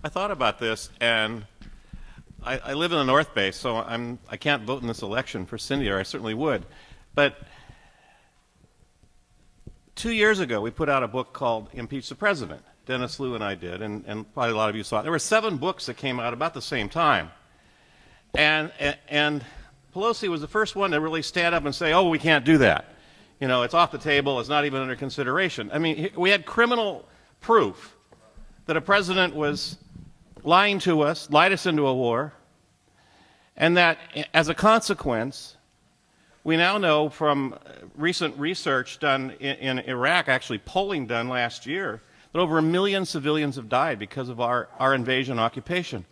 I thought about this, and I live in the North Bay, so I can't vote in this election for Cindy, or I certainly would. But 2 years ago, we put out a book called Impeach the President. Dennis Liu and I did, and probably a lot of you saw it. There were 7 books that came out about the same time. And Pelosi was the first one to really stand up and say, oh, we can't do that. You know, it's off the table. It's not even under consideration. I mean, we had criminal proof that a president was lying to us, lied us into a war, and that as a consequence, we now know from recent research done in Iraq, actually polling done last year, that over 1 million civilians have died because of our invasion and occupation.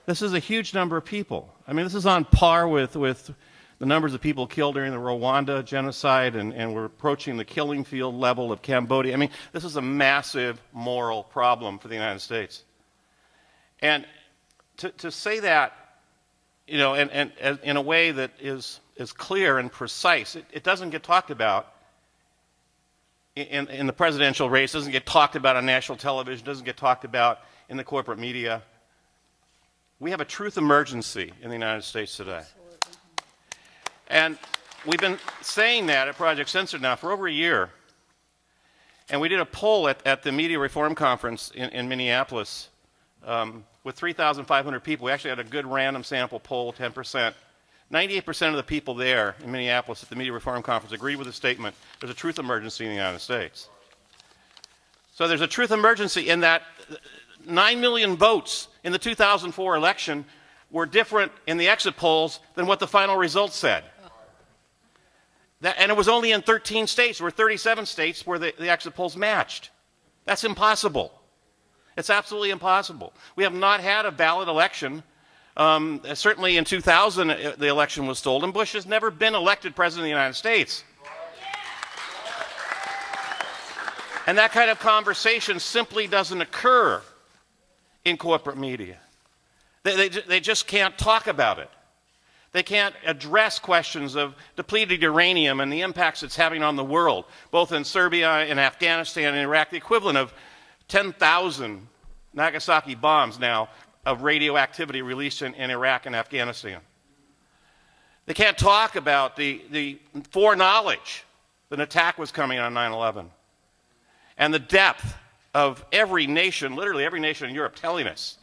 This is a huge number of people. I mean, this is on par with the numbers of people killed during the Rwanda genocide, and we're approaching the killing field level of Cambodia. I mean, this is a massive moral problem for the United States. And to say that, you know, and in a way that is clear and precise, it doesn't get talked about in the presidential race, doesn't get talked about on national television, doesn't get talked about in the corporate media. We have a truth emergency in the United States today. And we've been saying that at Project Censored now for over a year. And we did a poll at the Media Reform Conference in Minneapolis with 3,500 people. We actually had a good random sample poll, 10%. 98% of the people there in Minneapolis at the Media Reform Conference agreed with the statement, there's a truth emergency in the United States. So there's a truth emergency in that 9 million votes in the 2004 election were different in the exit polls than what the final results said. And it was only in 13 states. There were 37 states where the exit polls matched. That's impossible. It's absolutely impossible. We have not had a valid election. Certainly in 2000, the election was stolen. Bush has never been elected president of the United States. And that kind of conversation simply doesn't occur in corporate media. They just can't talk about it. They can't address questions of depleted uranium and the impacts it's having on the world, both in Serbia and Afghanistan and Iraq, the equivalent of 10,000 Nagasaki bombs now of radioactivity released in Iraq and Afghanistan. They can't talk about the foreknowledge that an attack was coming on 9/11 and the depth of every nation, literally every nation in Europe, telling us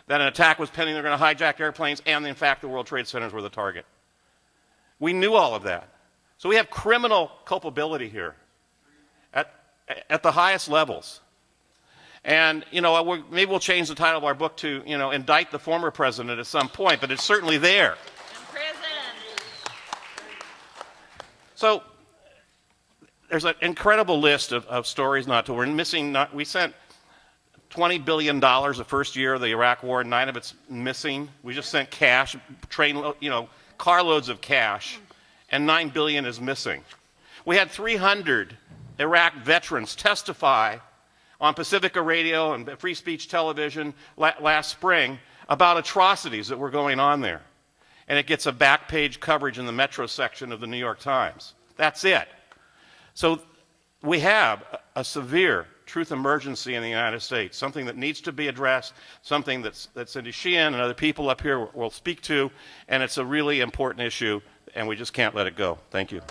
that an attack was pending, they're going to hijack airplanes, and in fact the World Trade Centers were the target. We knew all of that. So we have criminal culpability here at the highest levels. And, you know, maybe we'll change the title of our book to, you know, indict the former president at some point, but it's certainly there. In prison. So there's an incredible list of stories we're missing. We sent $20 billion the first year of the Iraq war, 9 of it's missing. We just sent cash, carloads of cash, and $9 billion is missing. We had 300 Iraq veterans testify on Pacifica Radio and Free Speech Television last spring about atrocities that were going on there. And it gets a back page coverage in the Metro section of the New York Times. That's it. So we have a severe truth emergency in the United States, something that needs to be addressed, something that Cindy Sheehan and other people up here will speak to, and it's a really important issue, and we just can't let it go. Thank you.